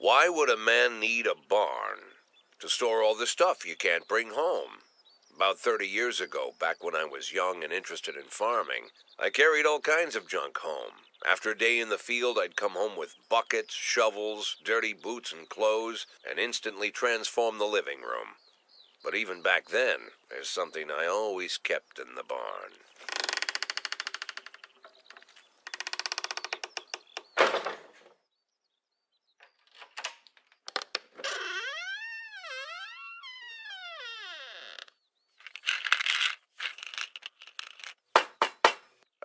Why would a man need a barn? To store all the stuff you can't bring home. About 30 years ago, back when I was young and interested in farming, I carried all kinds of junk home. After a day in the field, I'd come home with buckets, shovels, dirty boots and clothes, and instantly transform the living room. But even back then, there's something I always kept in the barn.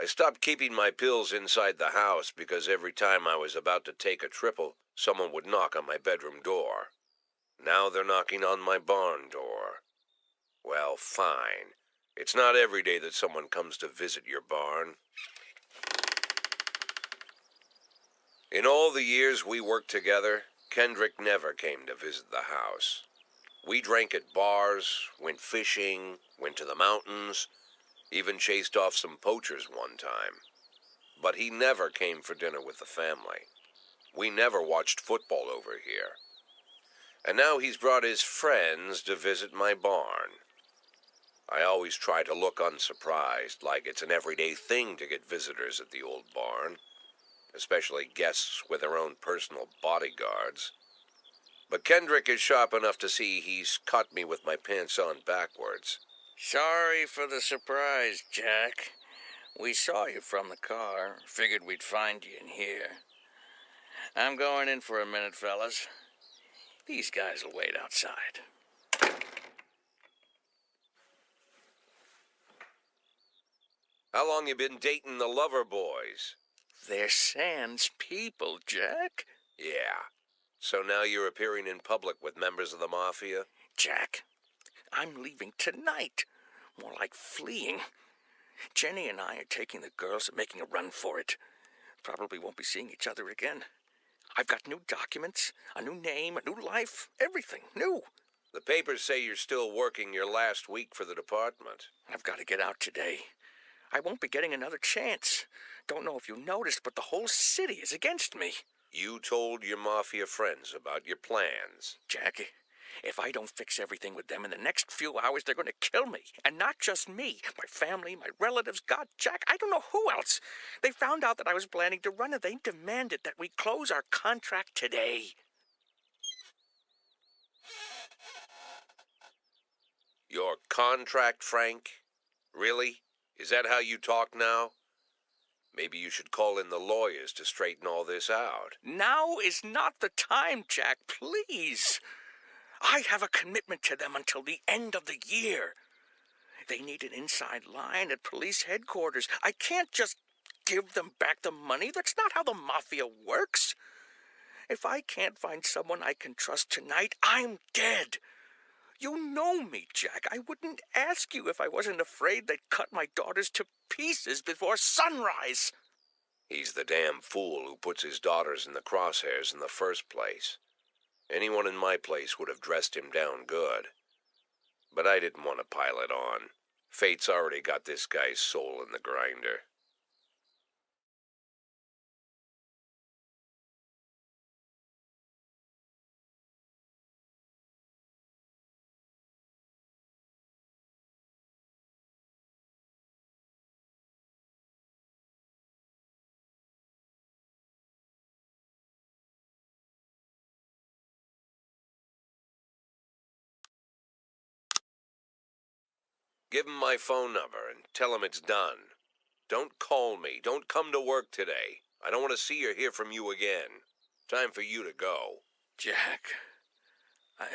I stopped keeping my pills inside the house because every time I was about to take a triple, someone would knock on my bedroom door. Now they're knocking on my barn door. Well, fine. It's not every day that someone comes to visit your barn. In all the years we worked together, Kendrick never came to visit the house. We drank at bars, went fishing, went to the mountains, even chased off some poachers one time. But he never came for dinner with the family. We never watched football over here. And now he's brought his friends to visit my barn. I always try to look unsurprised, like it's an everyday thing to get visitors at the old barn, especially guests with their own personal bodyguards. But Kendrick is sharp enough to see he's caught me with my pants on backwards. Sorry for the surprise, Jack. We saw you from the car. Figured we'd find you in here. I'm going in for a minute, fellas. These guys will wait outside. How long you been dating the lover boys? They're Sans people, Jack. Yeah. So now you're appearing in public with members of the Mafia? Jack, I'm leaving tonight. More like fleeing. Jenny and I are taking the girls and making a run for it. Probably won't be seeing each other again. I've got new documents, a new name, a new life, everything new. The papers say you're still working your last week for the department. I've got to get out today. I won't be getting another chance. Don't know if you noticed, but the whole city is against me. You told your Mafia friends about your plans. Jackie, if I don't fix everything with them in the next few hours, they're going to kill me. And not just me. My family, my relatives, God, Jack, I don't know who else. They found out that I was planning to run, and they demanded that we close our contract today. Your contract, Frank? Really? Is that how you talk now? Maybe you should call in the lawyers to straighten all this out. Now is not the time, Jack, please. I have a commitment to them until the end of the year. They need an inside line at police headquarters. I can't just give them back the money. That's not how the Mafia works. If I can't find someone I can trust tonight, I'm dead. You know me, Jack. I wouldn't ask you if I wasn't afraid they'd cut my daughters to pieces before sunrise. He's the damn fool who puts his daughters in the crosshairs in the first place. Anyone in my place would have dressed him down good. But I didn't want to pile it on. Fate's already got this guy's soul in the grinder. Give him my phone number and tell him it's done. Don't call me. Don't come to work today. I don't want to see or hear from you again. Time for you to go. Jack,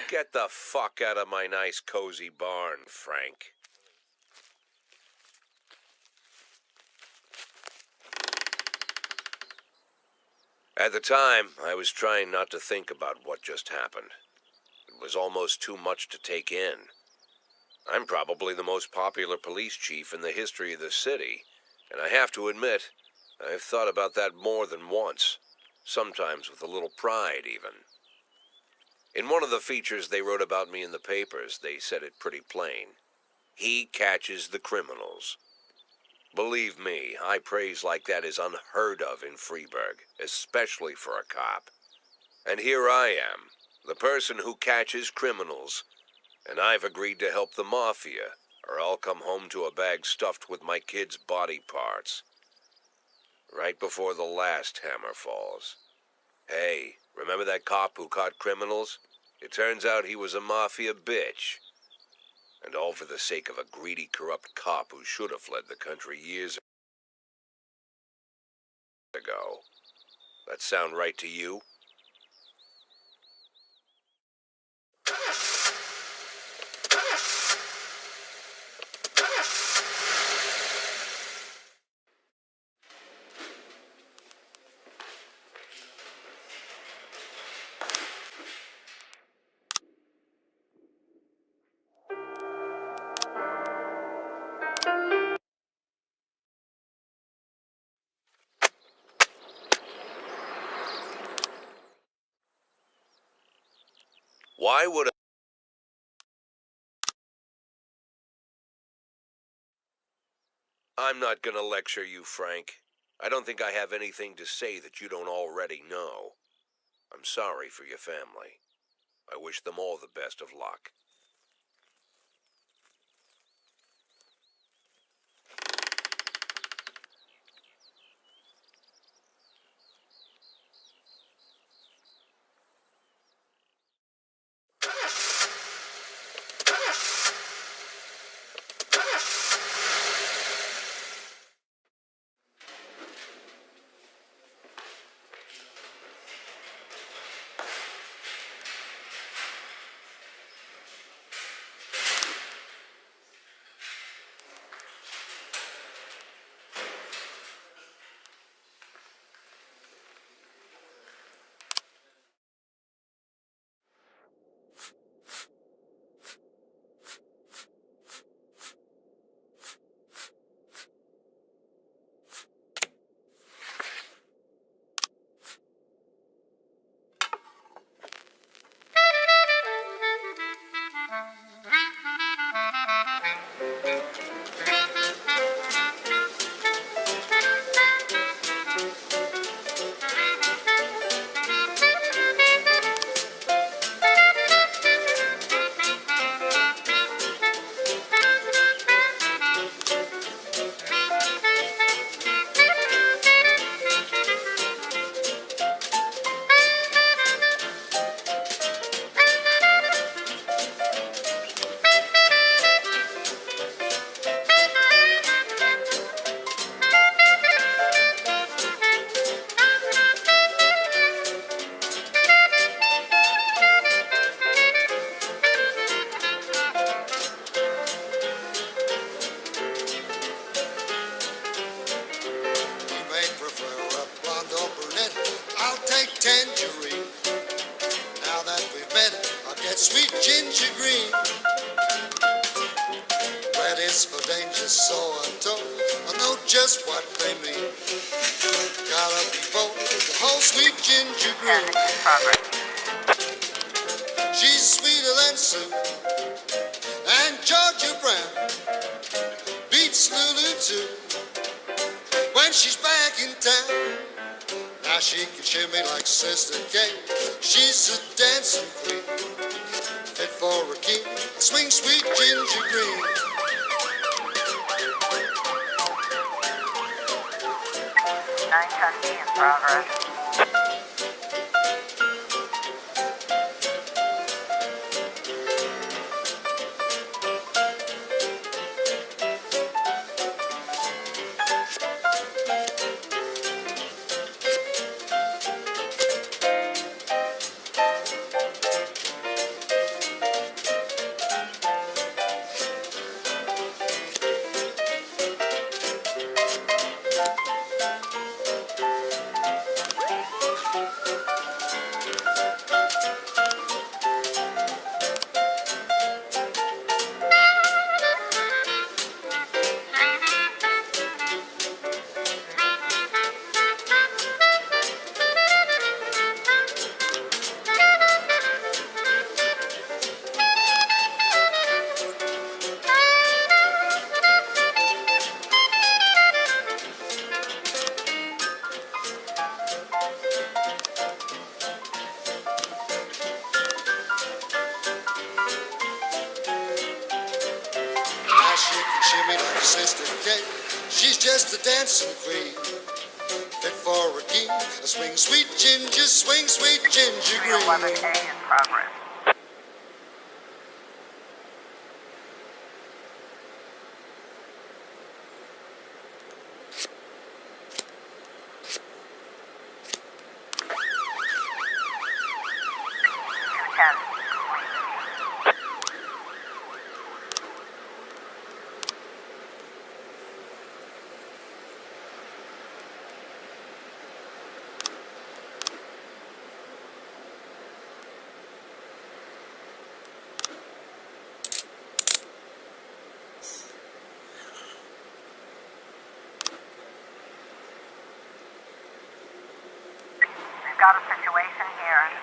Get the fuck out of my nice cozy barn, Frank. At the time, I was trying not to think about what just happened. It was almost too much to take in. I'm probably the most popular police chief in the history of the city, and I have to admit, I've thought about that more than once, sometimes with a little pride even. In one of the features they wrote about me in the papers, they said it pretty plain. He catches the criminals. Believe me, high praise like that is unheard of in Freeburg, especially for a cop. And here I am, the person who catches criminals. And I've agreed to help the mafia, or I'll come home to a bag stuffed with my kids' body parts. Right before the last hammer falls. Hey, remember that cop who caught criminals? It turns out he was a mafia bitch. And all for the sake of a greedy, corrupt cop who should have fled the country years ago. That sound right to you? Why would I'm not gonna lecture you, Frank. I don't think I have anything to say that you don't already know. I'm sorry for your family. I wish them all the best of luck. Tangerine. Now that we've met, I'll get sweet ginger green. Red is for danger, so I'm told. I know just what they mean. Gotta be bold, the whole sweet ginger green. She's sweeter than Sue and Georgia Brown. Beats Lulu too when she's back in town. Now she can shimmy like Sister Kate. She's a dancing queen, fit for a king. A swing sweet ginger green. 910B in progress. cat. She's just a dancing queen. Fit for a king. Swing, sweet ginger green. 311A in progress. We've got a situation here.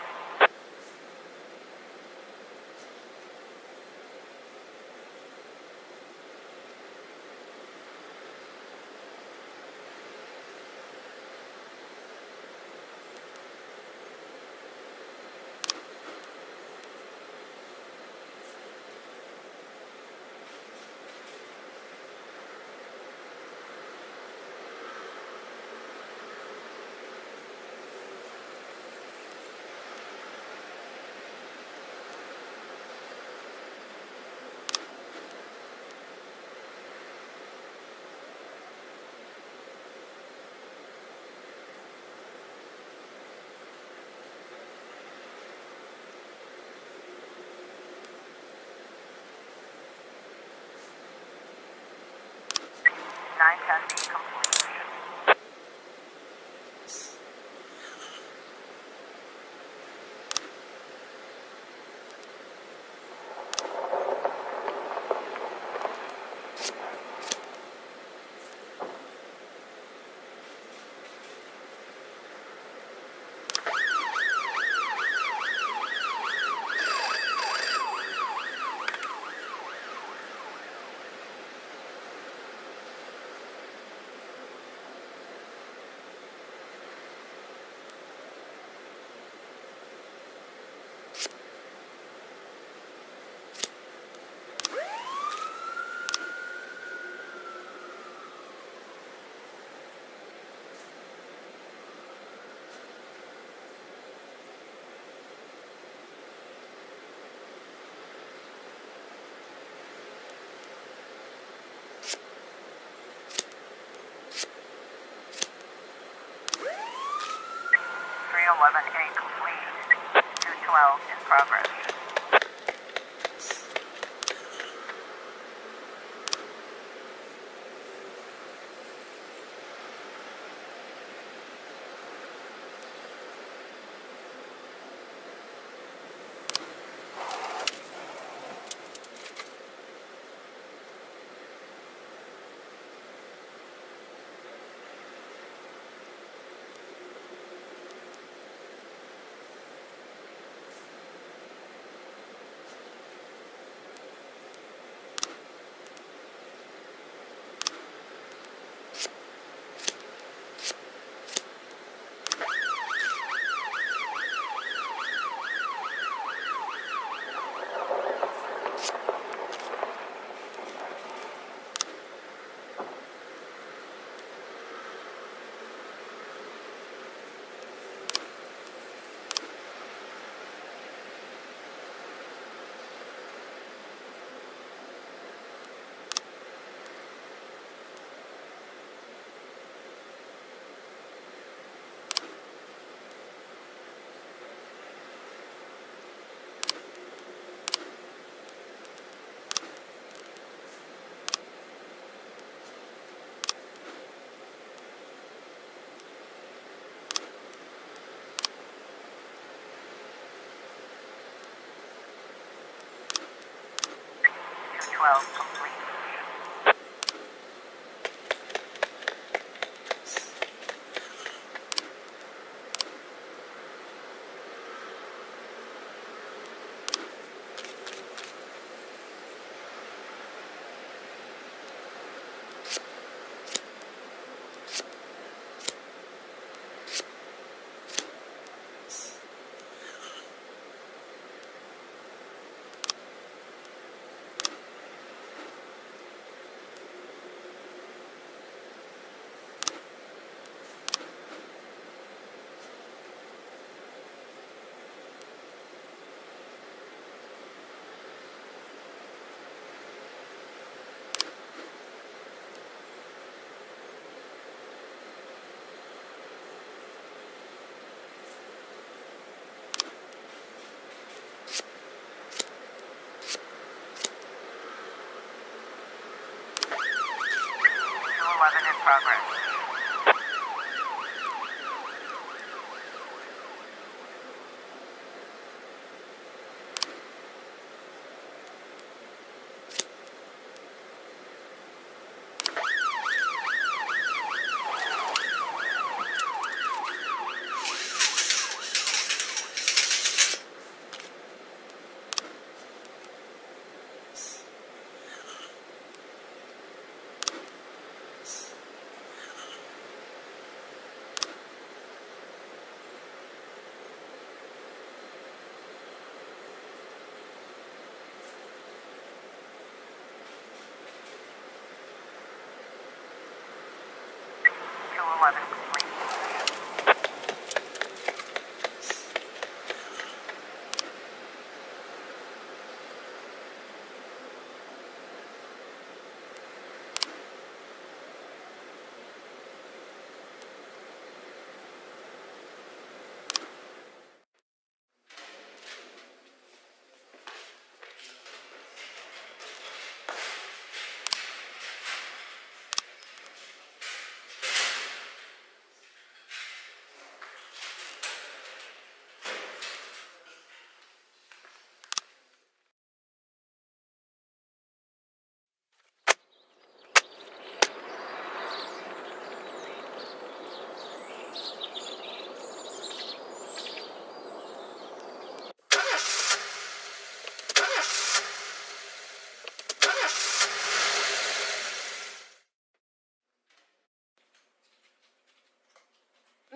Nine testing complete. A complete. 212 in progress. Complete. 311 in progress. Eleven complete.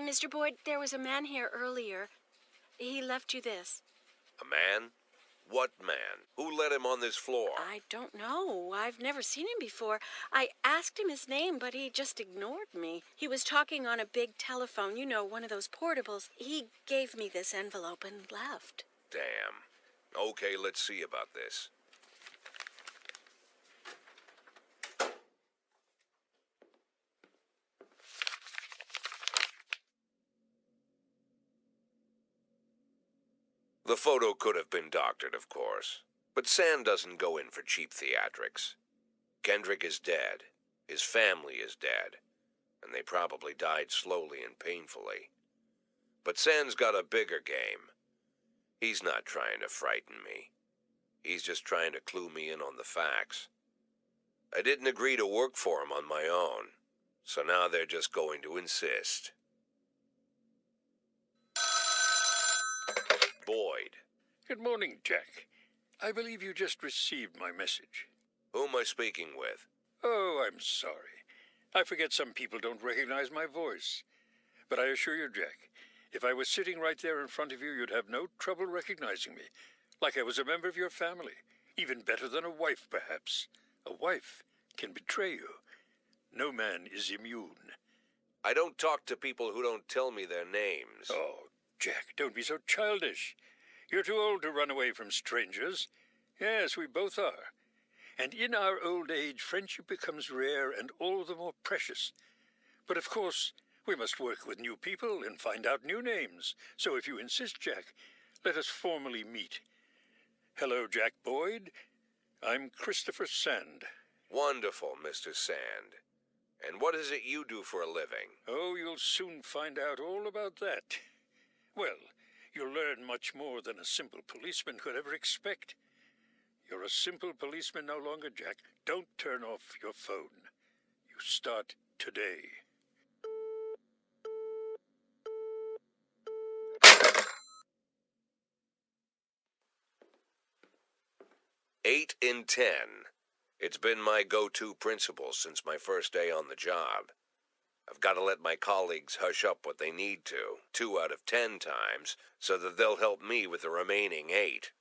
Mr. Boyd, there was a man here earlier. He left you this. A man? What man? Who let him on this floor? I don't know. I've never seen him before. I asked him his name, but he just ignored me. He was talking on a big telephone, you know, one of those portables. He gave me this envelope and left. Damn. Okay, let's see about this. The photo could have been doctored, of course. But Sand doesn't go in for cheap theatrics. Kendrick is dead. His family is dead. And they probably died slowly and painfully. But Sand's got a bigger game. He's not trying to frighten me. He's just trying to clue me in on the facts. I didn't agree to work for him on my own. So now they're just going to insist. Boyd. Good morning, Jack. I believe you just received my message. Who am I speaking with? Oh, I'm sorry. I forget some people don't recognize my voice. But I assure you, Jack, if I was sitting right there in front of you, you'd have no trouble recognizing me. Like I was a member of your family. Even better than a wife, perhaps. A wife can betray you. No man is immune. I don't talk to people who don't tell me their names. Oh, Jack, don't be so childish. You're too old to run away from strangers. Yes, we both are. And in our old age, friendship becomes rare and all the more precious. But of course, we must work with new people and find out new names. So if you insist, Jack, let us formally meet. Hello, Jack Boyd. I'm Christopher Sand. Wonderful, Mr. Sand. And what is it you do for a living? Oh, you'll soon find out all about that. Well, you'll learn much more than a simple policeman could ever expect. You're a simple policeman no longer, Jack. Don't turn off your phone. You start today. Eight in 10. It's been my go-to principle since my first day on the job. I've got to let my colleagues hush up what they need to, 2 out of 10 times, so that they'll help me with the remaining 8.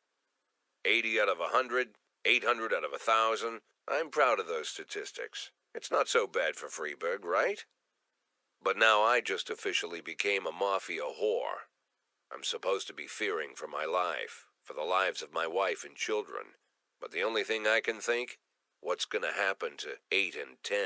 80 out of 100, 800 out of 1,000. I'm proud of those statistics. It's not so bad for Freeburg, right? But now I just officially became a mafia whore. I'm supposed to be fearing for my life, for the lives of my wife and children. But the only thing I can think, what's gonna happen to 8 and 10?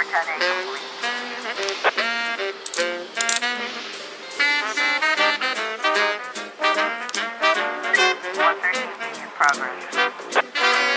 410A complete. 113B in progress.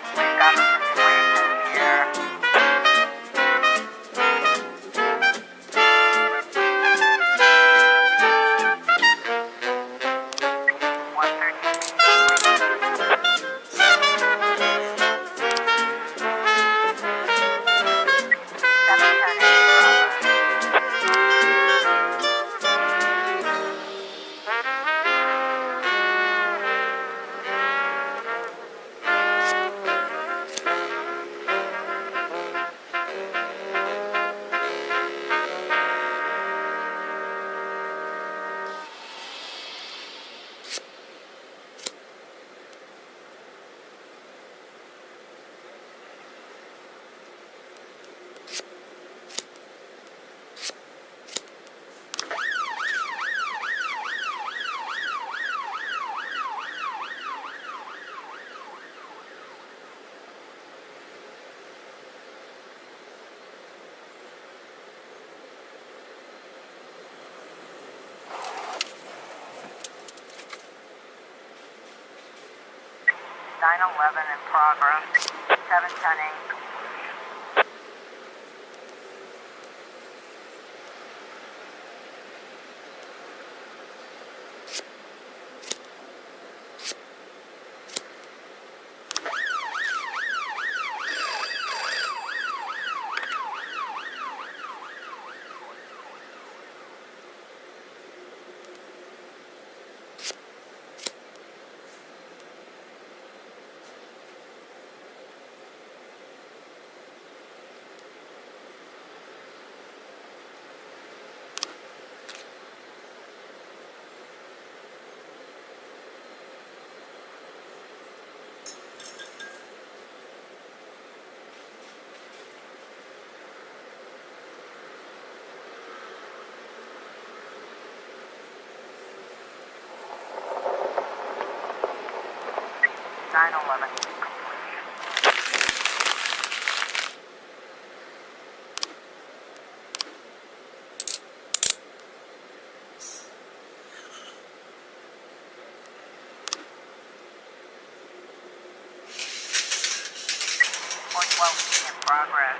We've got a situation here. One thirteen. Seven ten progress. Nine 11 in progress. 710A complete. Nine 11 complete. Four 12 in progress.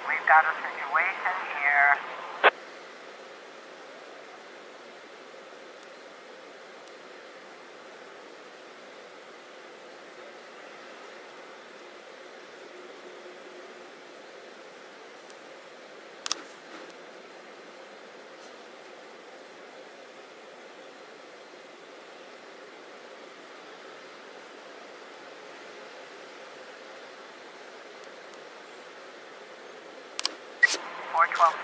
We've got a situation here. Four 12.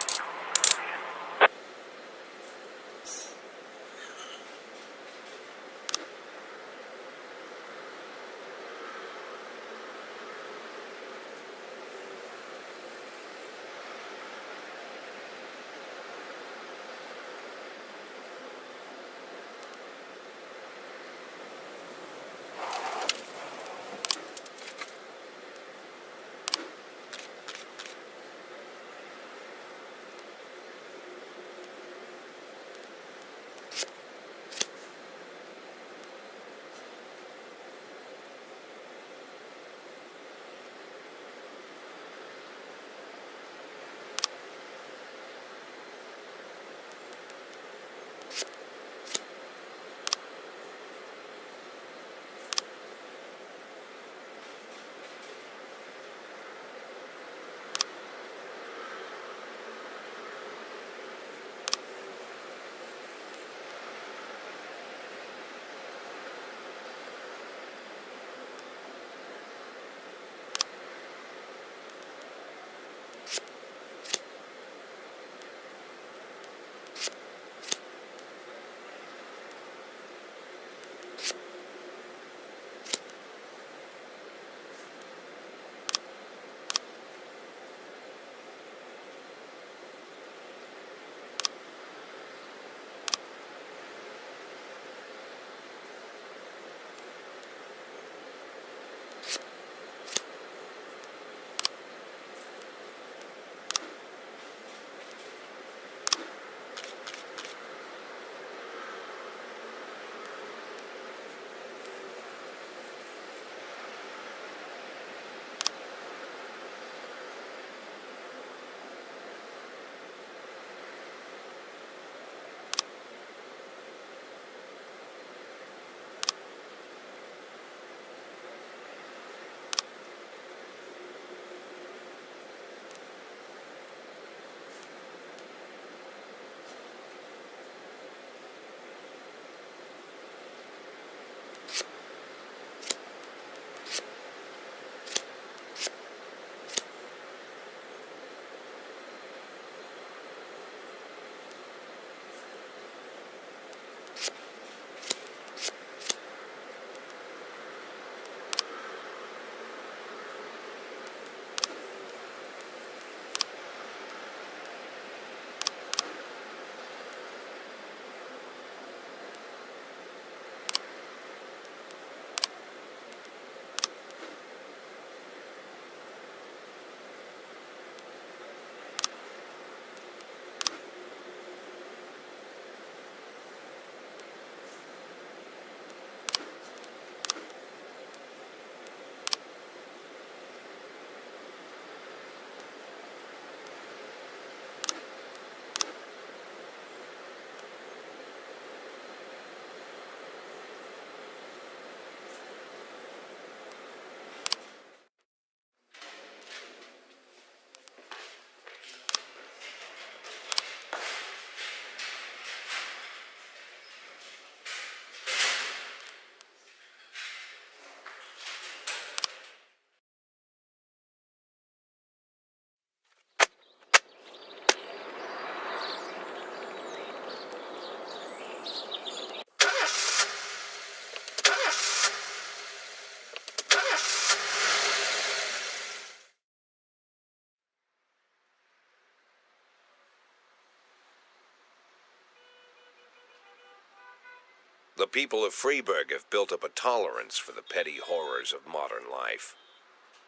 The people of Freeburg have built up a tolerance for the petty horrors of modern life.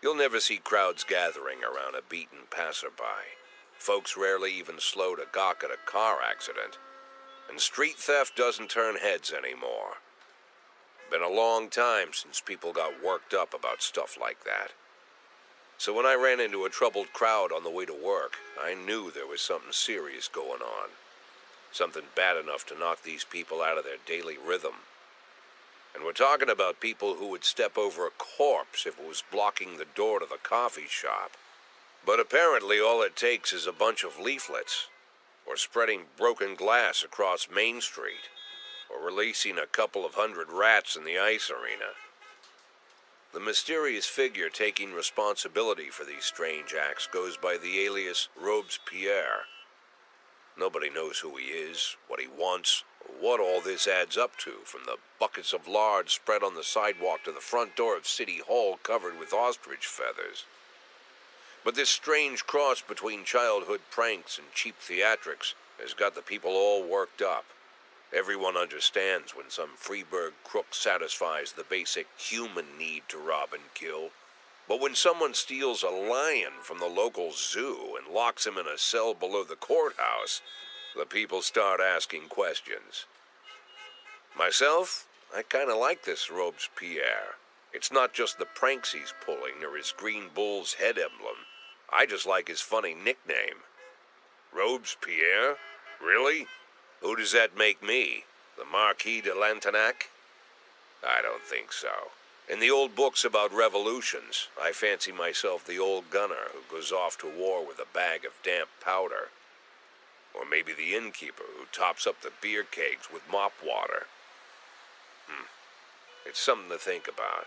You'll never see crowds gathering around a beaten passerby. Folks rarely even slow to gawk at a car accident. And street theft doesn't turn heads anymore. Been a long time since people got worked up about stuff like that. So when I ran into a troubled crowd on the way to work, I knew there was something serious going on. Something bad enough to knock these people out of their daily rhythm. And we're talking about people who would step over a corpse if it was blocking the door to the coffee shop. But apparently all it takes is a bunch of leaflets, or spreading broken glass across Main Street, or releasing a couple of hundred rats in the ice arena. The mysterious figure taking responsibility for these strange acts goes by the alias Robespierre. Nobody knows who he is, what he wants, or what all this adds up to, from the buckets of lard spread on the sidewalk to the front door of City Hall covered with ostrich feathers. But this strange cross between childhood pranks and cheap theatrics has got the people all worked up. Everyone understands when some Freeburg crook satisfies the basic human need to rob and kill. But when someone steals a lion from the local zoo and locks him in a cell below the courthouse, the people start asking questions. Myself, I kind of like this Robespierre. It's not just the pranks he's pulling or his green bull's head emblem. I just like his funny nickname. Robespierre? Really? Who does that make me? The Marquis de Lantenac? I don't think so. In the old books about revolutions, I fancy myself the old gunner who goes off to war with a bag of damp powder. Or maybe the innkeeper who tops up the beer kegs with mop water. It's something to think about.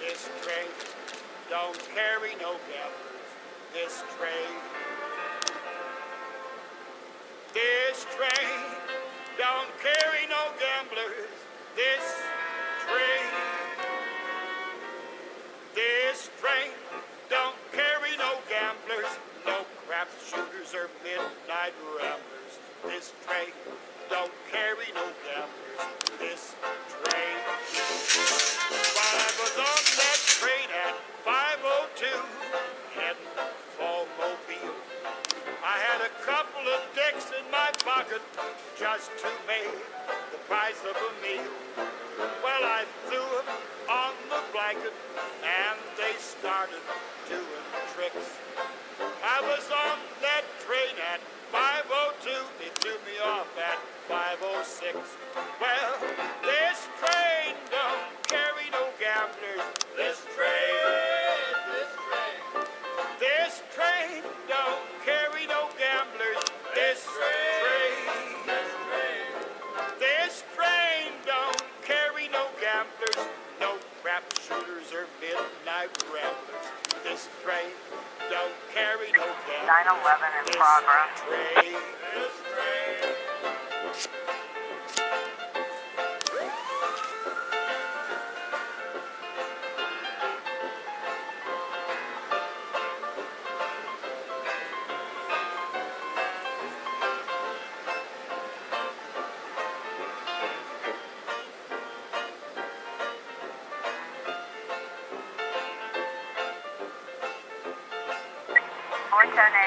This train don't carry no gamblers. This train don't carry no gamblers. This train don't carry no gamblers, no crap shooters or midnight ramblers. This train don't carry no gamblers. This train. While I was on that train at 5:02, heading for Mobile, I had a couple of dicks in my pocket just to make the price of a meal. Well, I threw them on the blanket and they started doing train don't carry no gamblers. This train. This train don't carry no gamblers, no crap shooters or midnight ramblers. This train don't carry no gamblers. 911 in This progress. train. This train.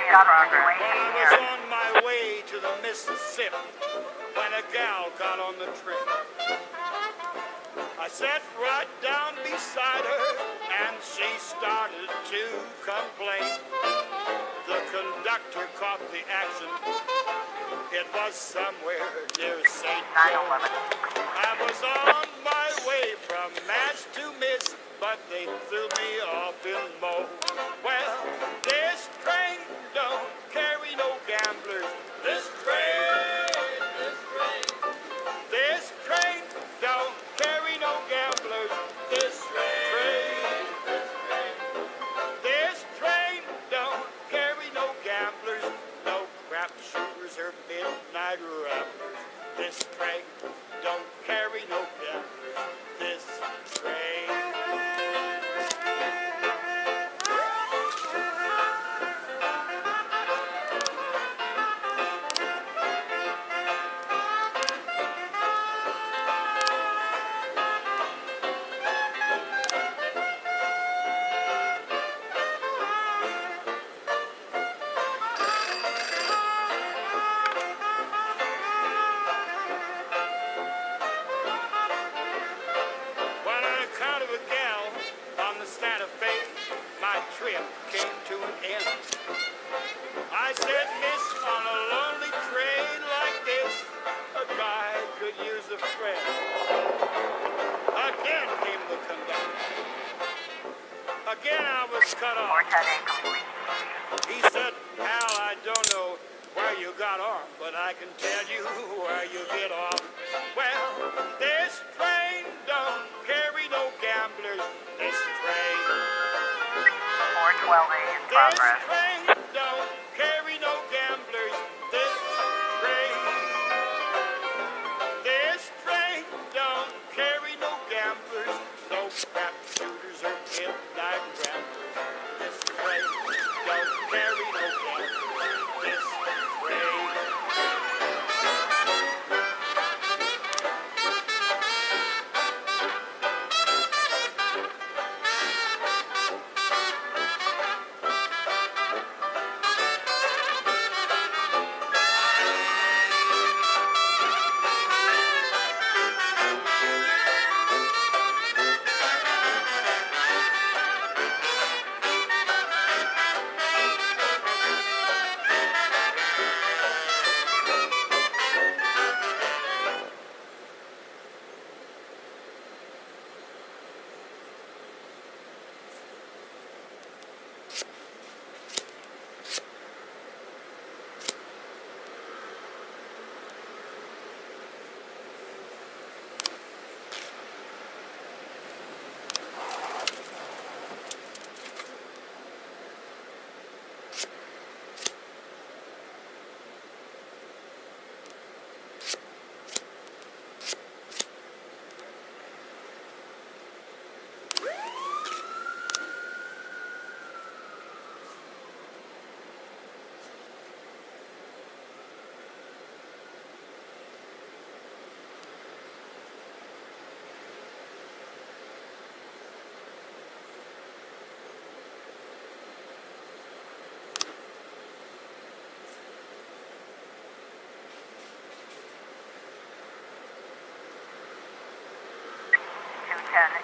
Evacuation I was here. on my way to the Mississippi when a gal got on the train. I sat right down beside her and she started to complain. The conductor caught the action. It was somewhere near St. Joe. 911. I was on my way from Mass to Miss, but they threw me off in Mo. Well, this train don't carry no gamblers. This train, this train don't carry no gamblers. This train, this train don't carry no gamblers, no crap shooters or midnight ramblers. This train don't carry no gamblers. This train. When on account of a gal on the Santa Fe, my trip came to an end. I said, miss, on a lonely train like this, a guy could use a friend. Again came the conductor. Again I was cut off. 410 complete. He said, Al, I don't know where you got off, but I can tell you where you get off. Well, this train don't carry no gamblers. This train. 412A in This progress. train don't carry no gamblers. This train. This train don't carry no gamblers. No crap shooters or midnight ramblers. This train don't carry no gamblers. This train.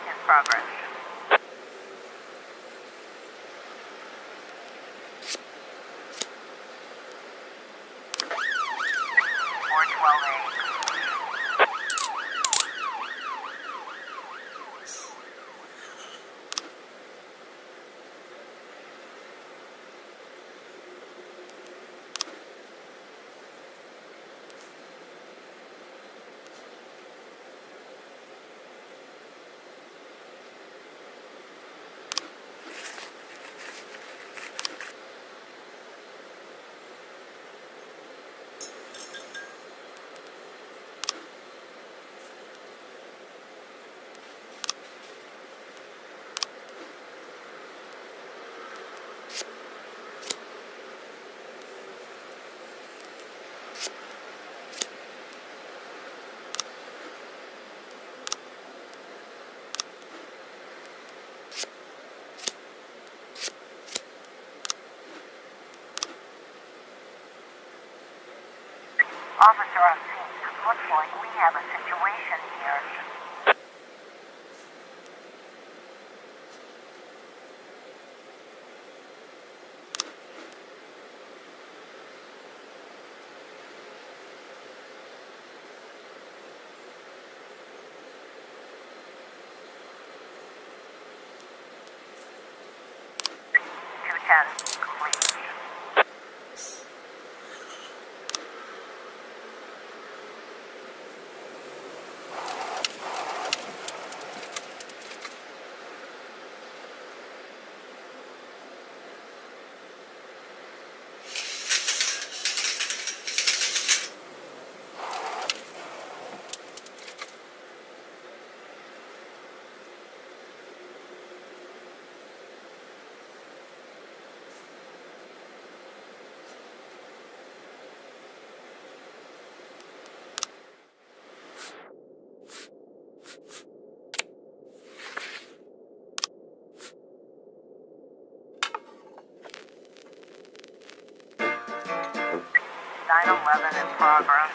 In progress. Officer on scene. Looks like we have a situation here. Complete. 9/11 in progress.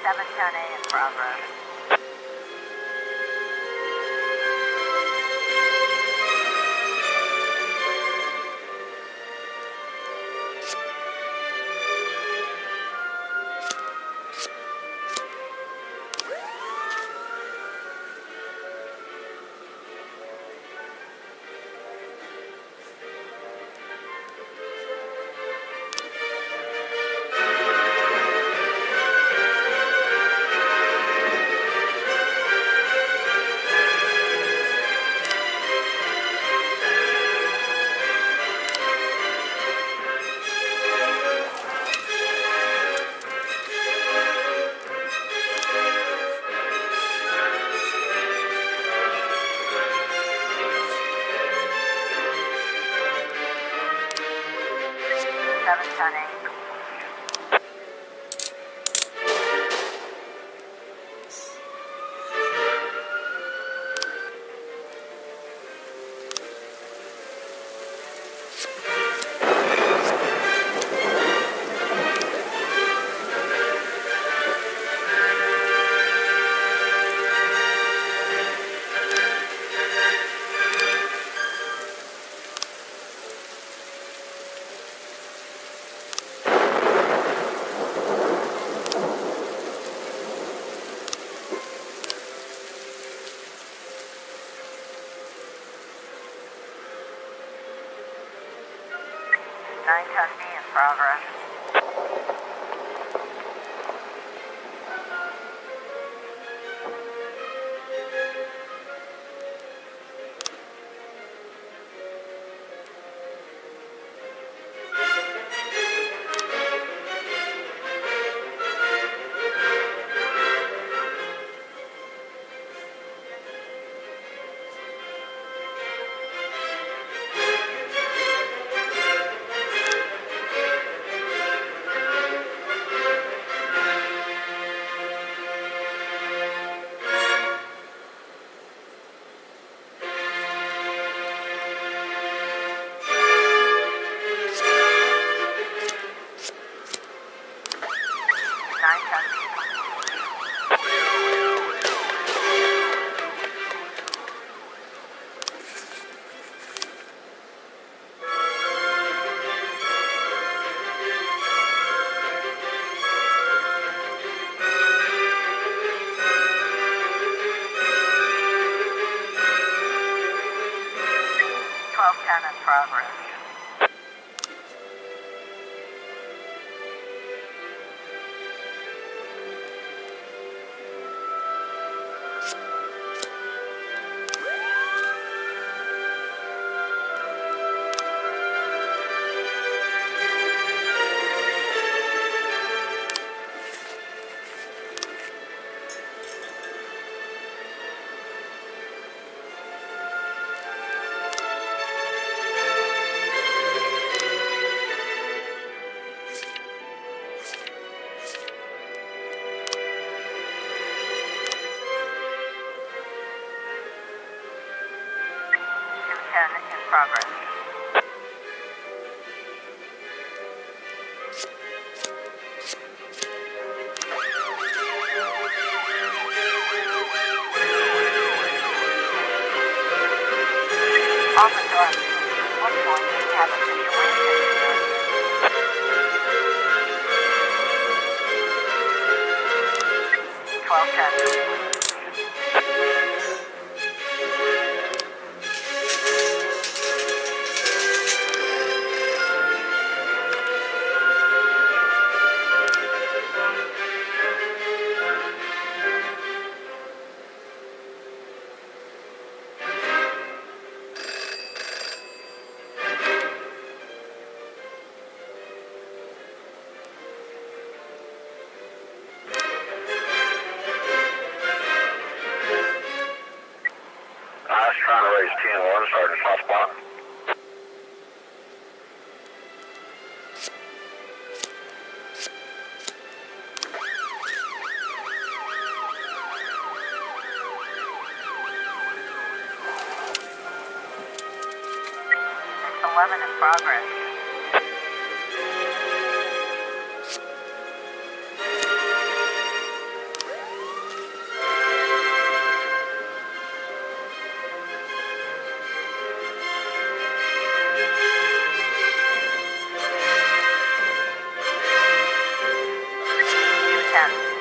710A in progress. Seven ten eight. Nine ten B in progress. Nine ten B. Twelve ten in progress. Two ten in progress. Officer, looks like we have a situation here. 1210. Race 10-1, Sergeant Southpaw. Six 11 in progress. U10.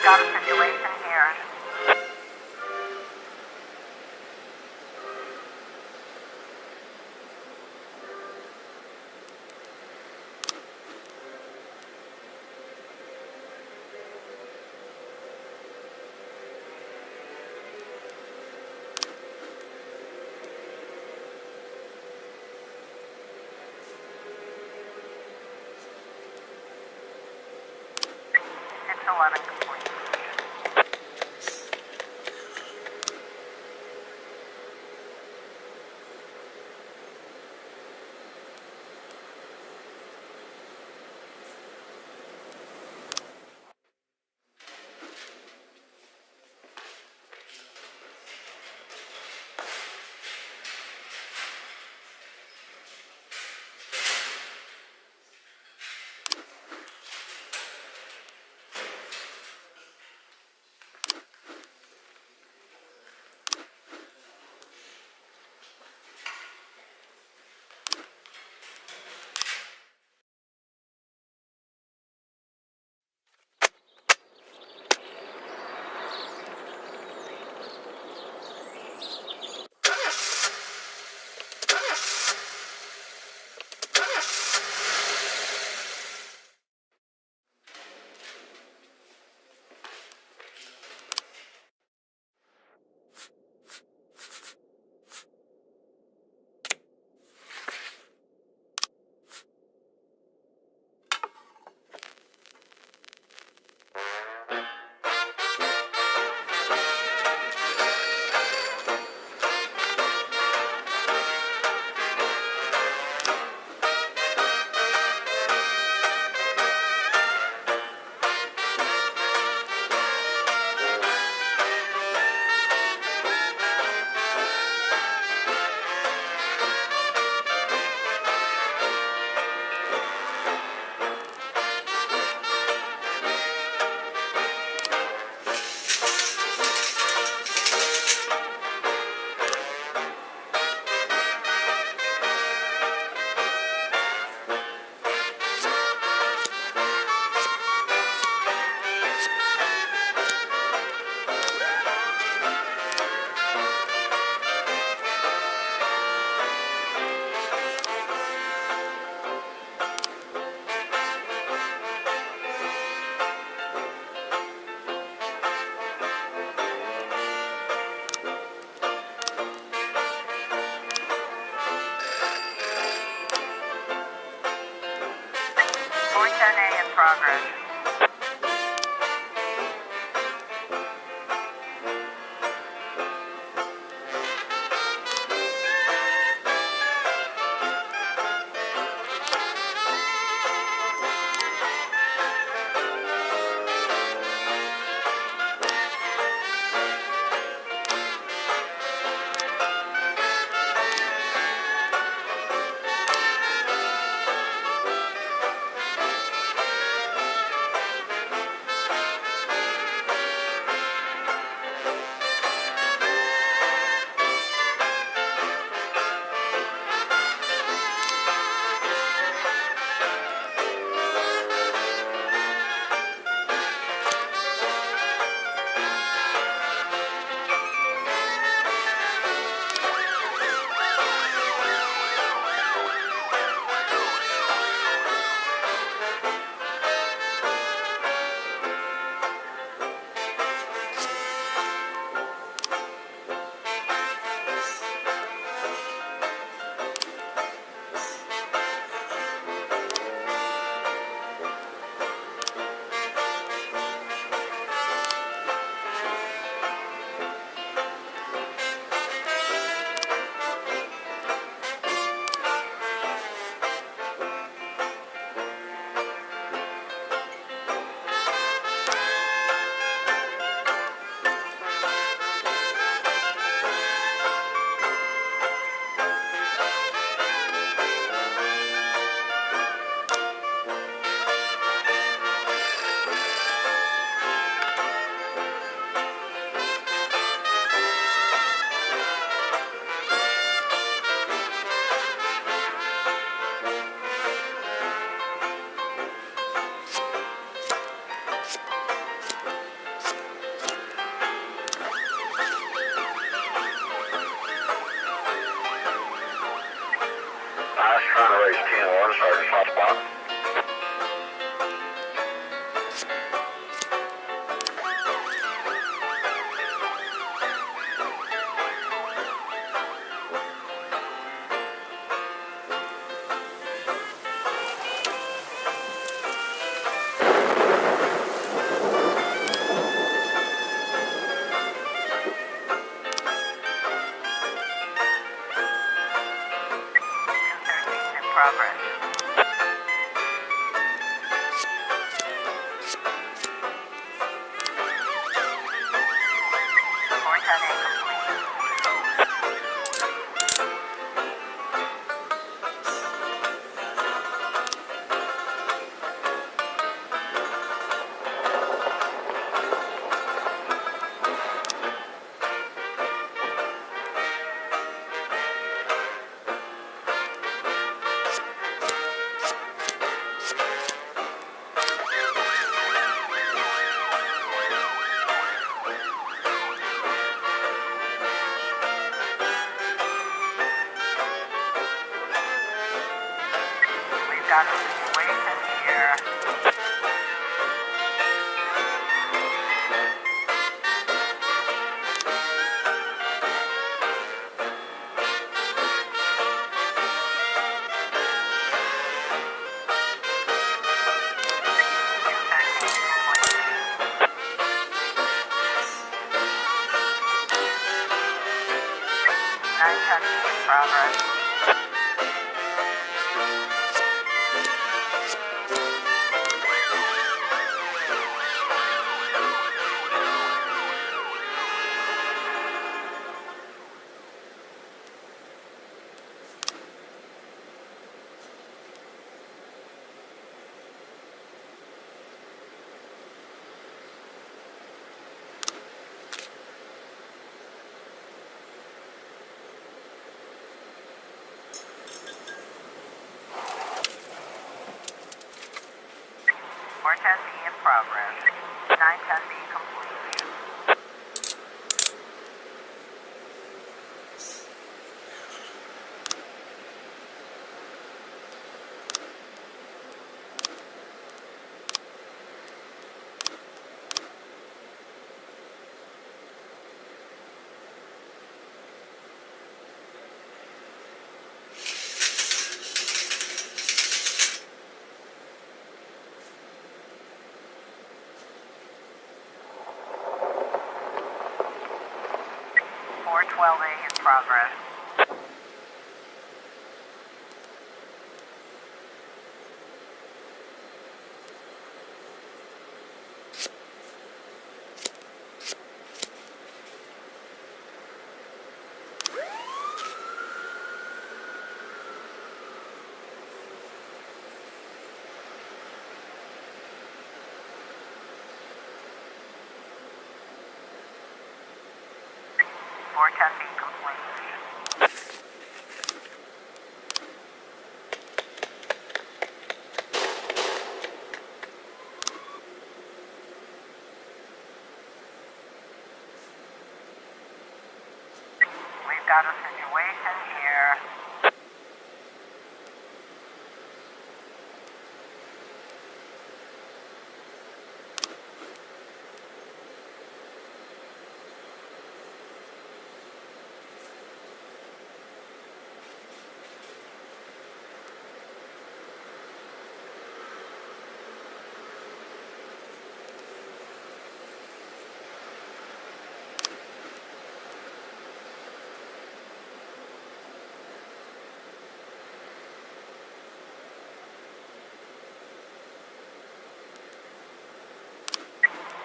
Got a situation here. Six 11 complete. 1, Sergeant southbound. In progress. 410A complete. We've got a situation here. In progress. Four ten B in progress. 910B complete. Four 12A in progress. Four ten B complete. We've got a situation here.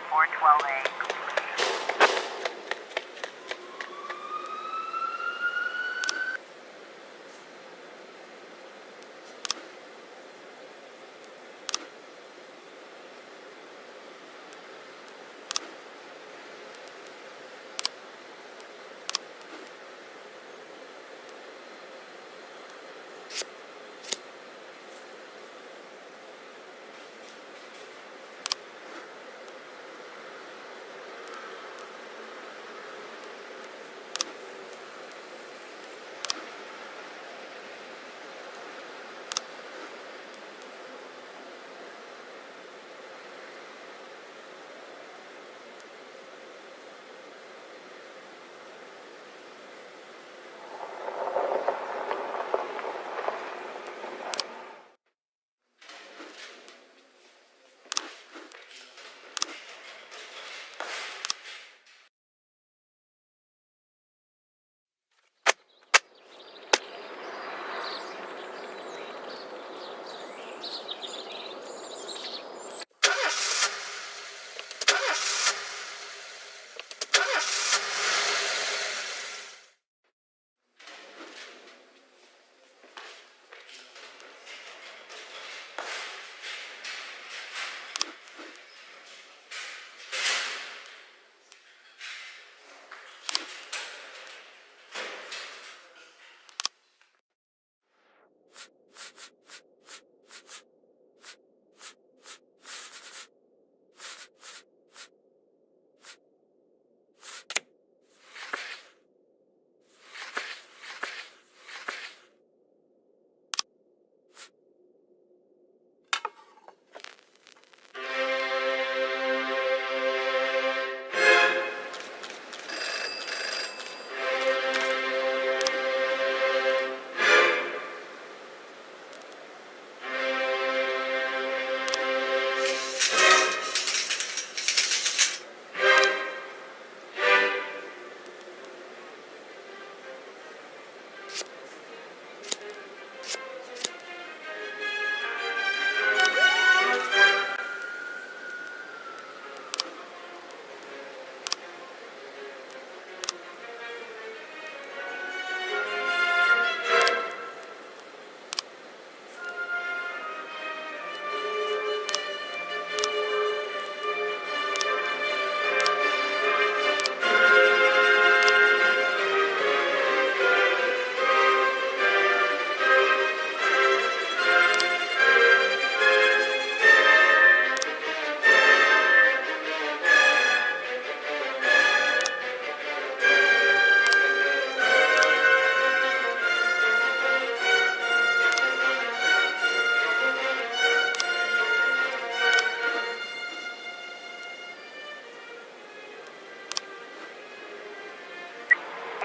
Four 12A complete.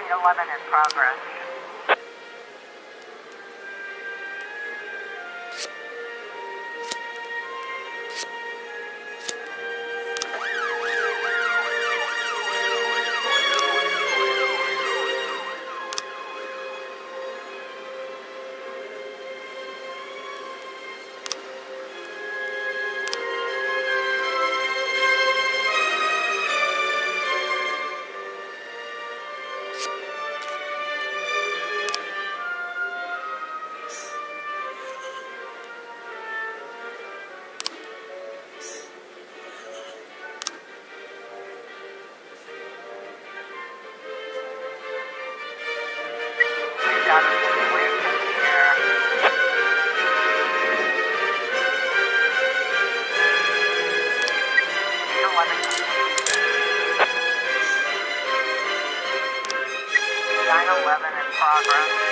811 in progress. We've got a situation here. 911 in progress.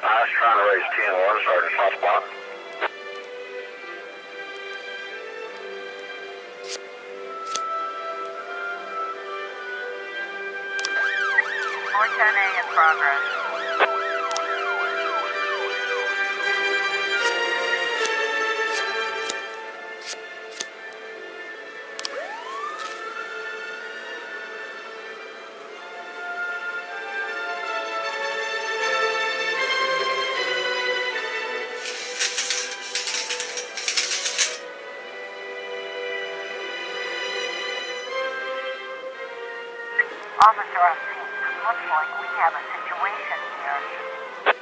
I was trying to raise 10-1, Sergeant Southpaw. A in progress. Officer on scene, looks like we have a situation here.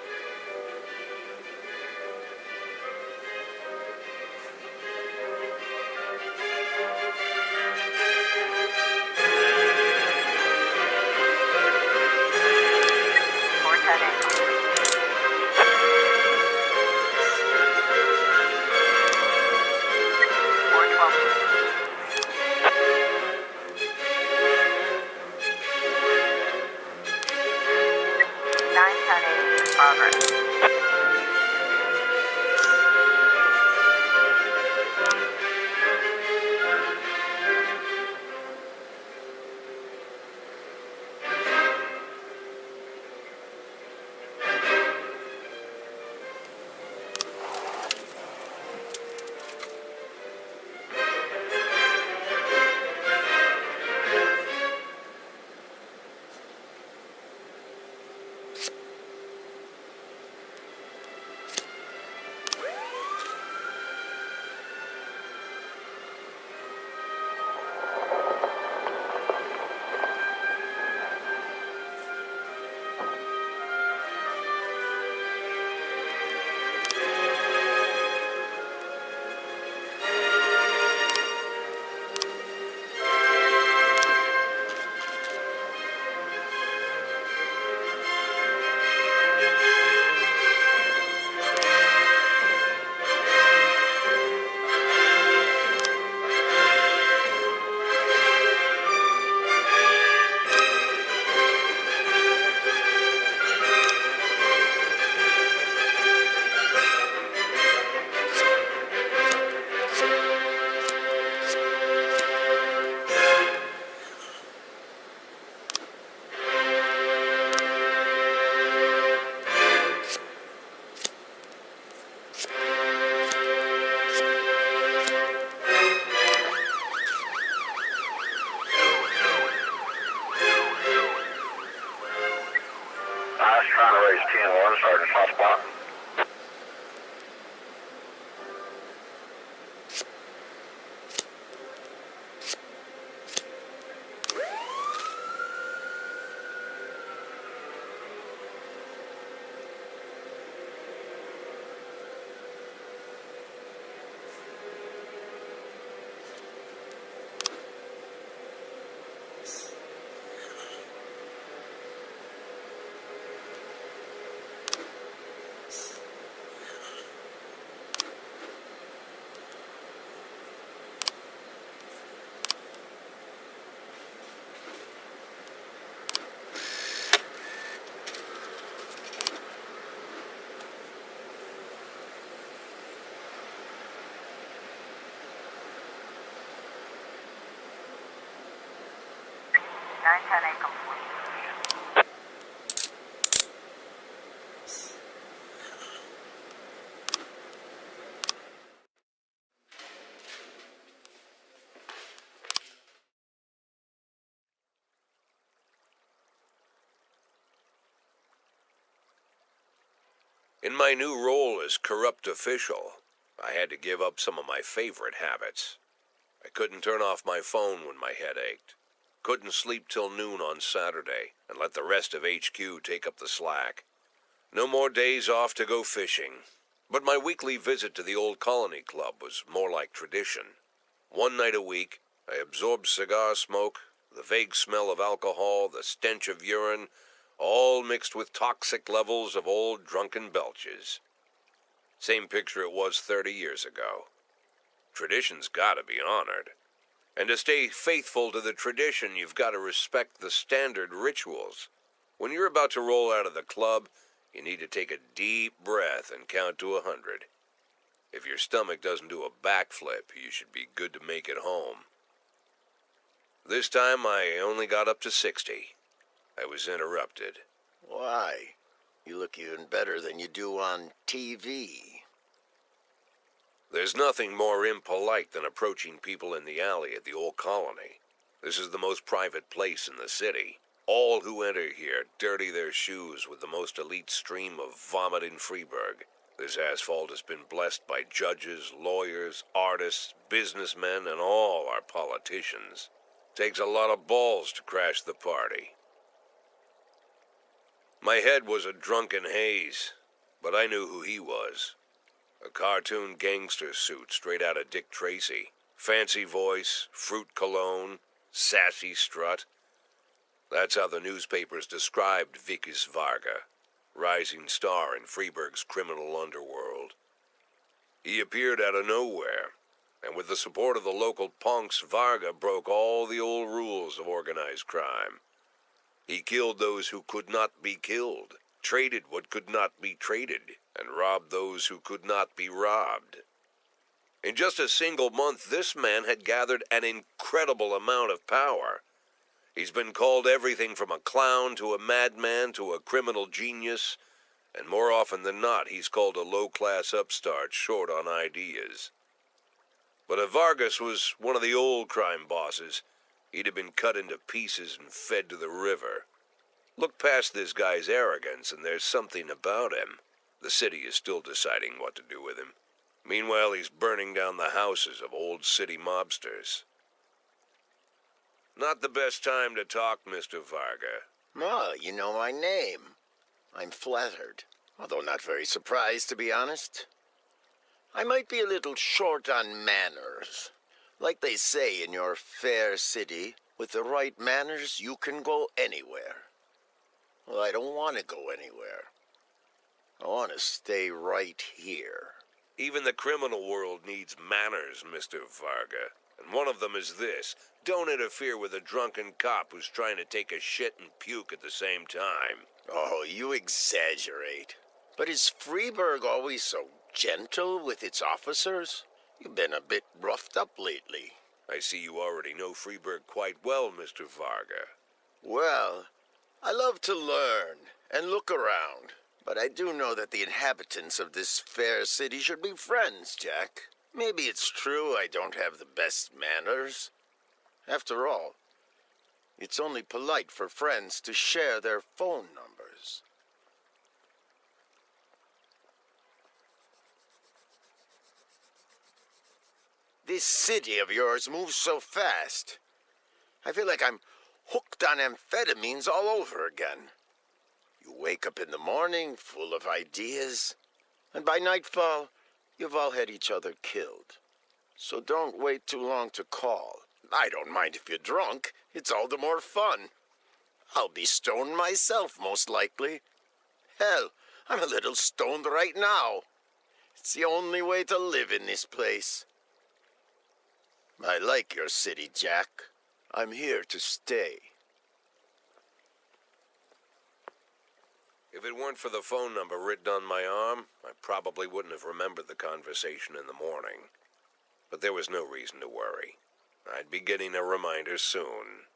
Trying to raise TN1, Sergeant Hot Spot. Nine ten eight complete. In my new role as corrupt official, I had to give up some of my favorite habits. I couldn't turn off my phone when my head ached. Couldn't sleep till noon on Saturday and let the rest of HQ take up the slack. No more days off to go fishing. But my weekly visit to the Old Colony Club was more like tradition. One night a week, I absorbed cigar smoke, the vague smell of alcohol, the stench of urine, all mixed with toxic levels of old drunken belches. Same picture it was 30 years ago. Tradition's gotta be honored. And to stay faithful to the tradition, you've got to respect the standard rituals. When you're about to roll out of the club, you need to take a deep breath and count to 100. If your stomach doesn't do a backflip, you should be good to make it home. This time, I only got up to 60. I was interrupted. Why? You look even better than you do on TV. There's nothing more impolite than approaching people in the alley at the Old Colony. This is the most private place in the city. All who enter here dirty their shoes with the most elite stream of vomit in Freeburg. This asphalt has been blessed by judges, lawyers, artists, businessmen, and all our politicians. Takes a lot of balls to crash the party. My head was a drunken haze, but I knew who he was. A cartoon gangster suit straight out of Dick Tracy. Fancy voice, fruit cologne, sassy strut. That's how the newspapers described Vikas Varga, rising star in Freeburg's criminal underworld. He appeared out of nowhere, and with the support of the local punks, Varga broke all the old rules of organized crime. He killed those who could not be killed, traded what could not be traded, and robbed those who could not be robbed. In just a single month, this man had gathered an incredible amount of power. He's been called everything from a clown to a madman to a criminal genius, and more often than not, he's called a low-class upstart short on ideas. But if Vargas was one of the old crime bosses, he'd have been cut into pieces and fed to the river. Look past this guy's arrogance, and there's something about him. The city is still deciding what to do with him. Meanwhile, he's burning down the houses of old city mobsters. Not the best time to talk, Mr. Varga. Oh, you know my name. I'm flattered, although not very surprised, to be honest. I might be a little short on manners. Like they say in your fair city, with the right manners, you can go anywhere. Well, I don't want to go anywhere. I want to stay right here. Even the criminal world needs manners, Mr. Varga. And one of them is this. Don't interfere with a drunken cop who's trying to take a shit and puke at the same time. Oh, you exaggerate. But is Freeburg always so gentle with its officers? You've been a bit roughed up lately. I see you already know Freeburg quite well, Mr. Varga. Well, I love to learn and look around. But I do know that the inhabitants of this fair city should be friends, Jack. Maybe it's true I don't have the best manners. After all, it's only polite for friends to share their phone numbers. This city of yours moves so fast. I feel like I'm hooked on amphetamines all over again. You wake up in the morning full of ideas, and by nightfall, you've all had each other killed. So don't wait too long to call. I don't mind if you're drunk. It's all the more fun. I'll be stoned myself, most likely. Hell, I'm a little stoned right now. It's the only way to live in this place. I like your city, Jack. I'm here to stay. If it weren't for the phone number written on my arm, I probably wouldn't have remembered the conversation in the morning. But there was no reason to worry. I'd be getting a reminder soon.